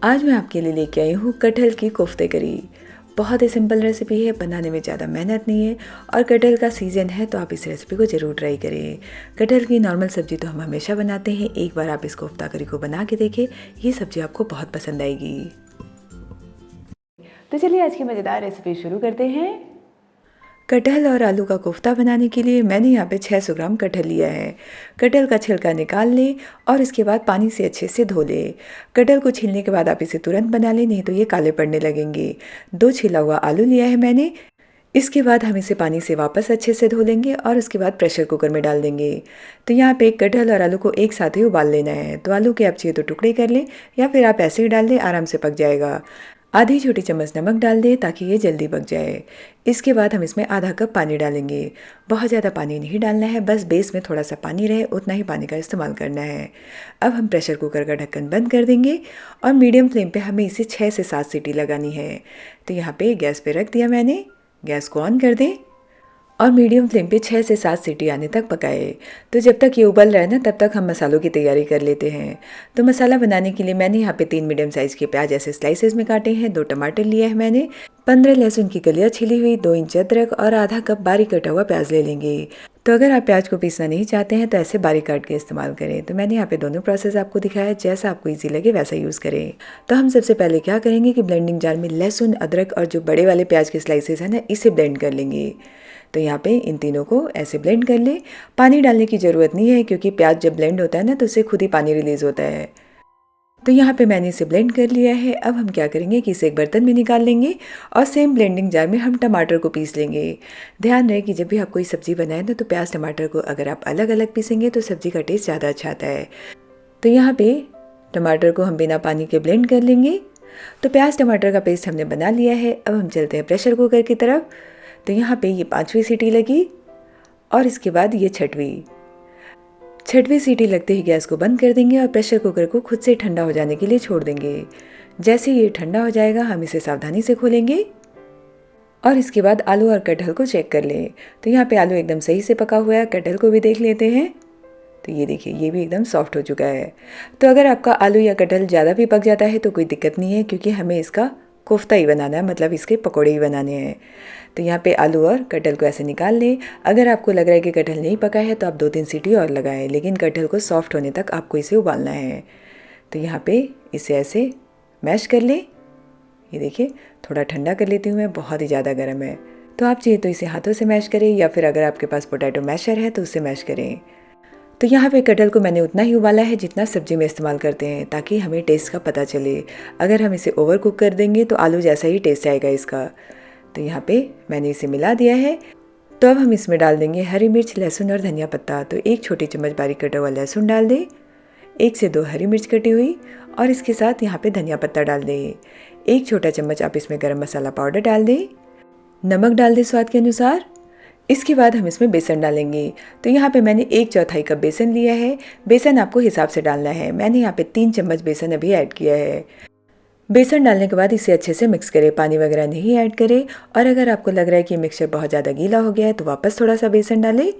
आज मैं आपके लिए लेके आई हूँ कटहल की कोफ्ते करी। बहुत ही सिंपल रेसिपी है, बनाने में ज़्यादा मेहनत नहीं है और कटहल का सीज़न है तो आप इस रेसिपी को ज़रूर ट्राई करें। कटहल की नॉर्मल सब्जी तो हम हमेशा बनाते हैं, एक बार आप इस कोफ्ता करी को बना के देखें, ये सब्जी आपको बहुत पसंद आएगी। तो चलिए आज की मज़ेदार रेसिपी शुरू करते हैं। कटहल और आलू का कोफ्ता बनाने के लिए मैंने यहाँ पे 600 ग्राम कटहल लिया है। कटहल का छिलका निकाल लें और इसके बाद पानी से अच्छे से धो लें। कटहल को छीलने के बाद आप इसे तुरंत बना लें, नहीं तो ये काले पड़ने लगेंगे। 2 छिला हुआ आलू लिया है मैंने। इसके बाद हम इसे पानी से वापस अच्छे से धो लेंगे और उसके बाद प्रेशर कुकर में डाल देंगे। तो यहाँ पे कटहल और आलू को एक साथ ही उबाल लेना है। तो आलू के आप चाहिए तो टुकड़े कर लें या फिर आप ऐसे ही डाल दें, आराम से पक जाएगा। आधी छोटी चम्मच नमक डाल दें ताकि ये जल्दी पक जाए। इसके बाद हम इसमें आधा कप पानी डालेंगे। बहुत ज़्यादा पानी नहीं डालना है, बस बेस में थोड़ा सा पानी रहे उतना ही पानी का इस्तेमाल करना है। अब हम प्रेशर कुकर का ढक्कन बंद कर देंगे और मीडियम फ्लेम पे हमें इसे 6 से 7 सीटी लगानी है। तो यहाँ पे गैस पे रख दिया मैंने, गैस को ऑन कर दें और मीडियम फ्लेम पे 6 से 7 सीटी आने तक पकाए। तो जब तक ये उबल रहा है ना, तब तक हम मसालों की तैयारी कर लेते हैं। तो मसाला बनाने के लिए मैंने यहाँ पे 3 मीडियम साइज़ के प्याज ऐसे स्लाइसेस में काटे हैं, 2 टमाटर लिए हैं मैंने, 15 लहसुन की कलियाँ छिली हुई, 2 इंच अदरक और आधा कप बारीक कटा हुआ प्याज ले लेंगे। तो अगर आप प्याज को पीसना नहीं चाहते हैं तो ऐसे बारीक काट के इस्तेमाल करें। तो मैंने यहाँ पे दोनों प्रोसेस आपको दिखाया है, जैसा आपको ईजी लगे वैसा यूज़ करें। तो हम सबसे पहले क्या करेंगे कि ब्लेंडिंग जार में लहसुन, अदरक और जो बड़े वाले प्याज के स्लाइसेस हैं ना, इसे ब्लेंड कर लेंगे। तो यहाँ पे इन तीनों को ऐसे ब्लेंड कर लें। पानी डालने की ज़रूरत नहीं है क्योंकि प्याज जब ब्लेंड होता है ना तो उससे खुद ही पानी रिलीज़ होता है। तो यहाँ पे मैंने इसे ब्लेंड कर लिया है। अब हम क्या करेंगे कि इसे एक बर्तन में निकाल लेंगे और सेम ब्लेंडिंग जार में हम टमाटर को पीस लेंगे। ध्यान रहे कि जब भी आप कोई सब्ज़ी बनाए ना तो प्याज टमाटर को अगर आप अलग अलग पीसेंगे तो सब्ज़ी का टेस्ट ज़्यादा अच्छा आता है। तो यहाँ पे टमाटर को हम बिना पानी के ब्लेंड कर लेंगे। तो प्याज टमाटर का पेस्ट हमने बना लिया है। अब हम चलते हैं प्रेशर कुकर की तरफ। तो यहाँ पे ये 5वीं सीटी लगी और इसके बाद ये 6वीं सीटी लगते ही गैस को बंद कर देंगे और प्रेशर कुकर को खुद से ठंडा हो जाने के लिए छोड़ देंगे। जैसे ये ठंडा हो जाएगा हम इसे सावधानी से खोलेंगे और इसके बाद आलू और कटहल को चेक कर लें। तो यहाँ पे आलू एकदम सही से पका हुआ है, कटहल को भी देख लेते हैं। तो ये देखिए, ये भी एकदम सॉफ्ट हो चुका है। तो अगर आपका आलू या कटहल ज़्यादा भी पक जाता है तो कोई दिक्कत नहीं है, क्योंकि हमें इसका कोफ्ता ही बनाना है, मतलब इसके पकौड़े ही बनाने हैं। तो यहाँ पे आलू और कटहल को ऐसे निकाल लें। अगर आपको लग रहा है कि कटहल नहीं पका है तो आप 2-3 सीटी और लगाएं, लेकिन कटहल को सॉफ्ट होने तक आपको इसे उबालना है। तो यहाँ पे इसे ऐसे मैश कर लें। ये देखिए, थोड़ा ठंडा कर लेती हूँ मैं, बहुत ही ज़्यादा गर्म है। तो आप चाहिए तो इसे हाथों से मैश करें या फिर अगर आपके पास पोटैटो मैशर है तो उससे मैश करें। तो यहाँ पे कटहल को मैंने उतना ही उबाला है जितना सब्जी में इस्तेमाल करते हैं, ताकि हमें टेस्ट का पता चले। अगर हम इसे ओवर कुक कर देंगे तो आलू जैसा ही टेस्ट आएगा इसका। तो यहाँ पे मैंने इसे मिला दिया है। तो अब हम इसमें डाल देंगे हरी मिर्च, लहसुन और धनिया पत्ता। तो 1 छोटी चम्मच बारीक कटा हुआ लहसुन डाल दें, 1 से 2 हरी मिर्च कटी हुई और इसके साथ यहाँ पे धनिया पत्ता डाल दें। 1 छोटा चम्मच आप इसमें गरम मसाला पाउडर डाल दें, नमक डाल दें स्वाद के अनुसार। इसके बाद हम इसमें बेसन डालेंगे। तो यहाँ पे मैंने 1/4 कप बेसन लिया है। बेसन आपको हिसाब से डालना है। मैंने यहाँ पे 3 चम्मच बेसन अभी ऐड किया है। बेसन डालने के बाद इसे अच्छे से मिक्स करें, पानी वगैरह नहीं ऐड करें। और अगर आपको लग रहा है कि मिक्सचर बहुत ज़्यादा गीला हो गया है तो वापस थोड़ा सा बेसन डालें।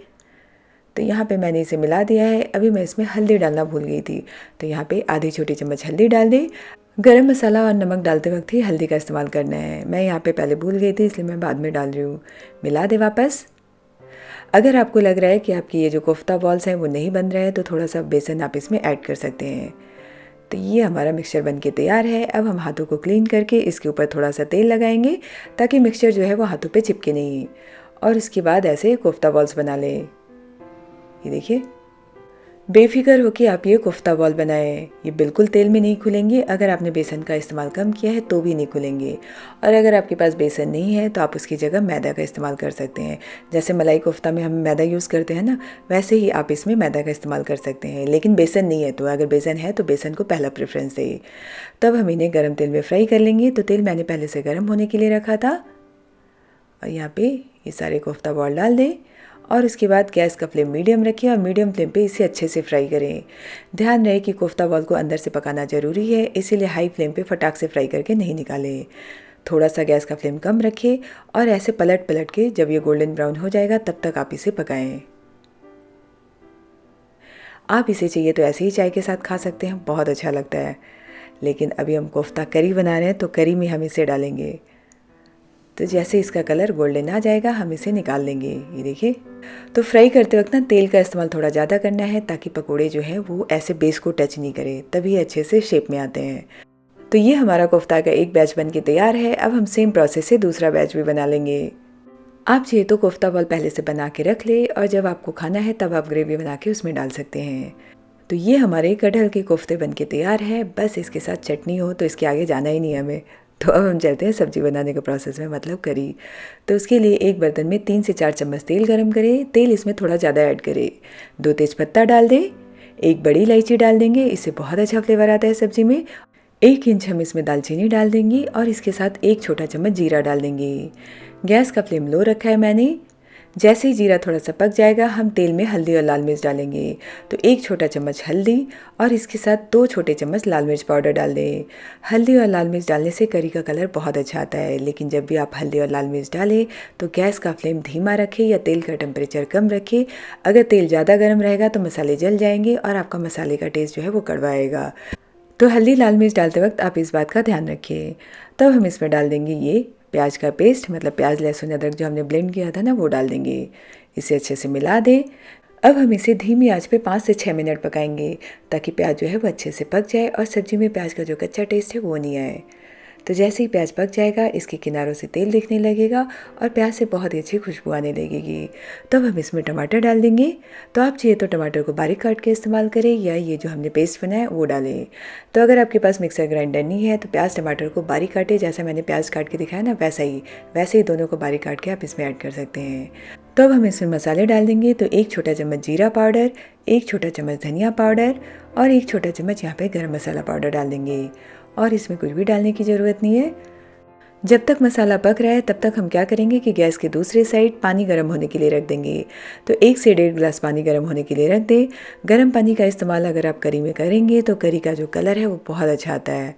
तो यहाँ पे मैंने इसे मिला दिया है। अभी मैं इसमें हल्दी डालना भूल गई थी, तो यहाँ पे आधी छोटी चम्मच हल्दी डाल दें। गरम मसाला और नमक डालते वक्त ही हल्दी का इस्तेमाल करना है। मैं यहाँ पे पहले भूल गई थी, इसलिए मैं बाद में डाल रही हूँ। मिला दें वापस। अगर आपको लग रहा है कि आपकी ये जो कोफ्ता बॉल्स हैं वो नहीं बन रहे हैं तो थोड़ा सा बेसन आप इसमें ऐड कर सकते हैं। तो ये हमारा मिक्सचर बन के तैयार है। अब हम हाथों को क्लीन करके इसके ऊपर थोड़ा सा तेल लगाएंगे ताकि मिक्सचर जो है वो हाथों पे चिपके नहीं। और इसके बाद ऐसे कोफ्ता बॉल्स बना लें। ये देखिए, बेफिक्र होकर आप ये कोफ्ता बॉल बनाएं। ये बिल्कुल तेल में नहीं खुलेंगे। अगर आपने बेसन का इस्तेमाल कम किया है तो भी नहीं खुलेंगे। और अगर आपके पास बेसन नहीं है तो आप उसकी जगह मैदा का इस्तेमाल कर सकते हैं। जैसे मलाई कोफ्ता में हम मैदा यूज़ करते हैं ना, वैसे ही आप इसमें मैदा का इस्तेमाल कर सकते हैं। लेकिन बेसन नहीं है तो, अगर बेसन है तो बेसन को पहला प्रेफरेंस दें। तब हम इन्हें गर्म तेल में फ्राई कर लेंगे। तो तेल मैंने पहले से गर्म होने के लिए रखा था। और यहाँ पे ये सारे कोफ्ता बॉल डाल दें और उसके बाद गैस का फ्लेम मीडियम रखें और मीडियम फ्लेम पे इसे अच्छे से फ्राई करें। ध्यान रहे कि कोफ्ता बॉल को अंदर से पकाना ज़रूरी है, इसीलिए हाई फ्लेम पे फटाक से फ्राई करके नहीं निकालें। थोड़ा सा गैस का फ्लेम कम रखें और ऐसे पलट पलट के जब ये गोल्डन ब्राउन हो जाएगा तब तक आप इसे पकाएं। आप इसे चाहिए तो ऐसे ही चाय के साथ खा सकते हैं, बहुत अच्छा लगता है। लेकिन अभी हम कोफ्ता करी बना रहे हैं तो करी में हम इसे डालेंगे। तो जैसे इसका कलर गोल्डन आ जाएगा हम इसे निकाल लेंगे। ये देखिए, तो फ्राई करते वक्त ना तेल का इस्तेमाल थोड़ा ज़्यादा करना है ताकि पकोड़े जो है वो ऐसे बेस को टच नहीं करे, तभी अच्छे से शेप में आते हैं। तो ये हमारा कोफ्ता का एक बैच बन के तैयार है। अब हम सेम प्रोसेस से दूसरा बैच भी बना लेंगे। आप चाहिए तो कोफ्ता बॉल पहले से बना के रख ले और जब आपको खाना है तब आप ग्रेवी बना के उसमें डाल सकते हैं। तो ये हमारे कटहल के कोफ्ते बन के तैयार है। बस इसके साथ चटनी हो तो इसके आगे जाना ही नहीं है हमें। तो अब हम चलते हैं सब्जी बनाने के प्रोसेस में, मतलब करी। तो उसके लिए एक बर्तन में 3 से 4 चम्मच तेल गरम करें। तेल इसमें थोड़ा ज़्यादा ऐड करें। 2 तेज़पत्ता डाल दें, 1 बड़ी इलायची डाल देंगे, इससे बहुत अच्छा फ्लेवर आता है सब्जी में। 1 इंच हम इसमें दालचीनी डाल देंगे और इसके साथ 1 छोटा चम्मच जीरा डाल देंगे। गैस का फ्लेम लो रखा है मैंने। जैसे ही जीरा थोड़ा सा पक जाएगा हम तेल में हल्दी और लाल मिर्च डालेंगे। तो 1 छोटा चम्मच हल्दी और इसके साथ 2 छोटे चम्मच लाल मिर्च पाउडर डाल दें। हल्दी और लाल मिर्च डालने से करी का कलर बहुत अच्छा आता है, लेकिन जब भी आप हल्दी और लाल मिर्च डालें तो गैस का फ्लेम धीमा रखें या तेल का टेम्परेचर कम रखें। अगर तेल ज़्यादा गर्म रहेगा तो मसाले जल जाएंगे और आपका मसाले का टेस्ट जो है वो कड़वा आएगा। तो हल्दी लाल मिर्च डालते वक्त आप इस बात का ध्यान रखिए। तब हम इसमें डाल देंगे ये प्याज का पेस्ट, मतलब प्याज लहसुन अदरक जो हमने ब्लेंड किया था ना वो डाल देंगे। इसे अच्छे से मिला दें। अब हम इसे धीमी आंच पे 5 से 6 मिनट पकाएंगे ताकि प्याज जो है वो अच्छे से पक जाए और सब्जी में प्याज का जो कच्चा टेस्ट है वो नहीं आए। तो जैसे ही प्याज पक जाएगा इसके किनारों से तेल दिखने लगेगा और प्याज से बहुत ही अच्छी खुशबू आने लगेगी। तो अब हम इसमें टमाटर डाल देंगे। तो आप चाहिए तो टमाटर को बारीक काट के इस्तेमाल करें या ये जो हमने पेस्ट बनाया वो डालें। तो अगर आपके पास मिक्सर ग्राइंडर नहीं है तो प्याज टमाटर को बारीक काटे, जैसा मैंने प्याज काट के दिखाया ना वैसे ही दोनों को बारीक काट के आप इसमें ऐड कर सकते हैं। तो अब हम इसमें मसाले डाल देंगे। तो 1 छोटा चम्मच जीरा पाउडर, 1 छोटा चम्मच धनिया पाउडर और 1 छोटा चम्मच यहाँ पे गरम मसाला पाउडर डाल देंगे। और इसमें कुछ भी डालने की ज़रूरत नहीं है। जब तक मसाला पक रहा है तब तक हम क्या करेंगे कि गैस के दूसरे साइड पानी गर्म होने के लिए रख देंगे। तो 1 से 1.5 गिलास पानी गर्म होने के लिए रख दें। गर्म पानी का इस्तेमाल अगर आप करी में करेंगे तो करी का जो कलर है वो बहुत अच्छा आता है।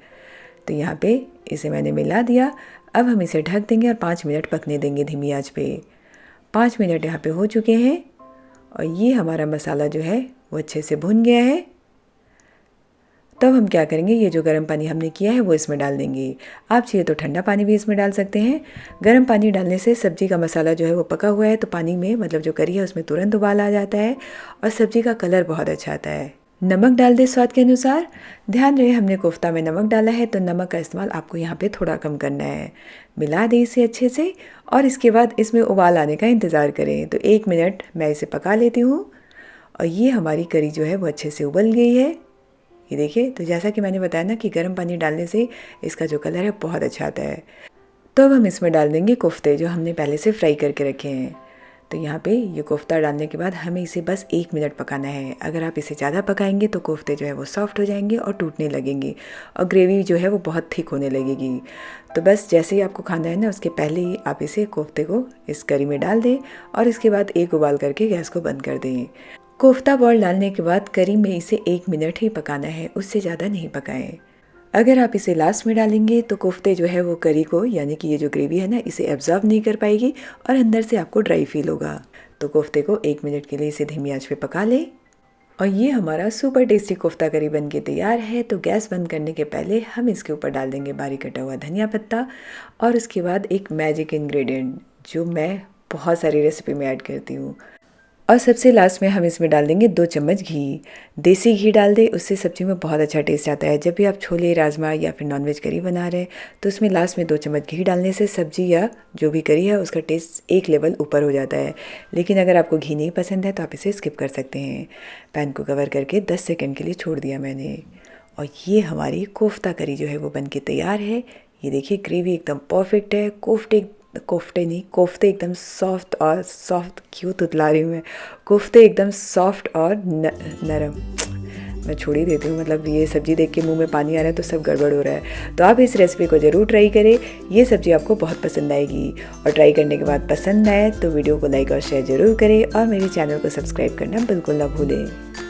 तो यहाँ पे इसे मैंने मिला दिया। अब हम इसे ढक देंगे और 5 मिनट पकने देंगे धीमी आंच पे। 5 मिनट यहाँ पे हो चुके हैं और ये हमारा मसाला जो है वो अच्छे से भुन गया है। तब हम क्या करेंगे, ये जो गर्म पानी हमने किया है वो इसमें डाल देंगे। आप चाहिए तो ठंडा पानी भी इसमें डाल सकते हैं। गर्म पानी डालने से सब्जी का मसाला जो है वो पका हुआ है तो पानी में, मतलब जो करी है उसमें तुरंत उबाल आ जाता है और सब्जी का कलर बहुत अच्छा आता है। नमक डाल दें स्वाद के अनुसार। ध्यान रहे हमने कोफ्ता में नमक डाला है तो नमक का इस्तेमाल आपको यहाँ पे थोड़ा कम करना है। मिला दें इसे अच्छे से और इसके बाद इसमें उबाल आने का इंतज़ार करें। तो 1 मिनट मैं इसे पका लेती हूँ और ये हमारी करी जो है वो अच्छे से उबल गई है। ये देखिए, तो जैसा कि मैंने बताया ना कि गर्म पानी डालने से इसका जो कलर है बहुत अच्छा आता है। तो अब हम इसमें डाल देंगे कोफ्ते जो हमने पहले से फ्राई करके रखे हैं। तो यहाँ पे ये कोफ्ता डालने के बाद हमें इसे बस 1 मिनट पकाना है। अगर आप इसे ज़्यादा पकाएंगे तो कोफ्ते जो है वो सॉफ्ट हो जाएंगे और टूटने लगेंगे और ग्रेवी जो है वो बहुत थिक होने लगेगी। तो बस जैसे ही आपको खाना है ना उसके पहले ही आप इसे कोफ्ते को इस करी में डाल दें और इसके बाद एक उबाल करके गैस को बंद कर दें। कोफ्ता बॉल डालने के बाद करी में इसे 1 मिनट ही पकाना है, उससे ज़्यादा नहीं पकाएं। अगर आप इसे लास्ट में डालेंगे तो कोफ्ते जो है वो करी को, यानी कि ये जो ग्रेवी है ना, इसे एब्जॉर्ब नहीं कर पाएगी और अंदर से आपको ड्राई फील होगा। तो कोफ्ते को 1 मिनट के लिए इसे धीमी आंच पे पका लें और ये हमारा सुपर टेस्टी कोफ्ता करी बन के तैयार है। तो गैस बंद करने के पहले हम इसके ऊपर डाल देंगे बारीक कटा हुआ धनिया पत्ता और उसके बाद एक मैजिक इंग्रेडिएंट जो मैं बहुत सारी रेसिपी में ऐड करती हूँ। और सबसे लास्ट में हम इसमें डाल देंगे 2 चम्मच घी। देसी घी डाल दें, उससे सब्जी में बहुत अच्छा टेस्ट आता है। जब भी आप छोले, राजमा या फिर नॉनवेज करी बना रहे हैं तो उसमें लास्ट में 2 चम्मच घी डालने से सब्जी या जो भी करी है उसका टेस्ट एक लेवल ऊपर हो जाता है। लेकिन अगर आपको घी नहीं पसंद है तो आप इसे स्किप कर सकते हैं। पैन को कवर करके 10 सेकेंड के लिए छोड़ दिया मैंने और ये हमारी कोफ्ता करी जो है वो बन के तैयार है। ये देखिए, ग्रेवी एकदम परफेक्ट है। कोफ्ते एकदम सॉफ्ट और सॉफ्ट क्यों तुतला रही हूँ मैं, कोफ्ते एकदम सॉफ्ट और नरम। मैं छोड़ ही देती हूँ, मतलब ये सब्ज़ी देख के मुंह में पानी आ रहा है तो सब गड़बड़ हो रहा है। तो आप इस रेसिपी को ज़रूर ट्राई करें, ये सब्ज़ी आपको बहुत पसंद आएगी। और ट्राई करने के बाद पसंद आए तो वीडियो को लाइक और शेयर ज़रूर करें और मेरे चैनल को सब्सक्राइब करना बिल्कुल ना भूलें।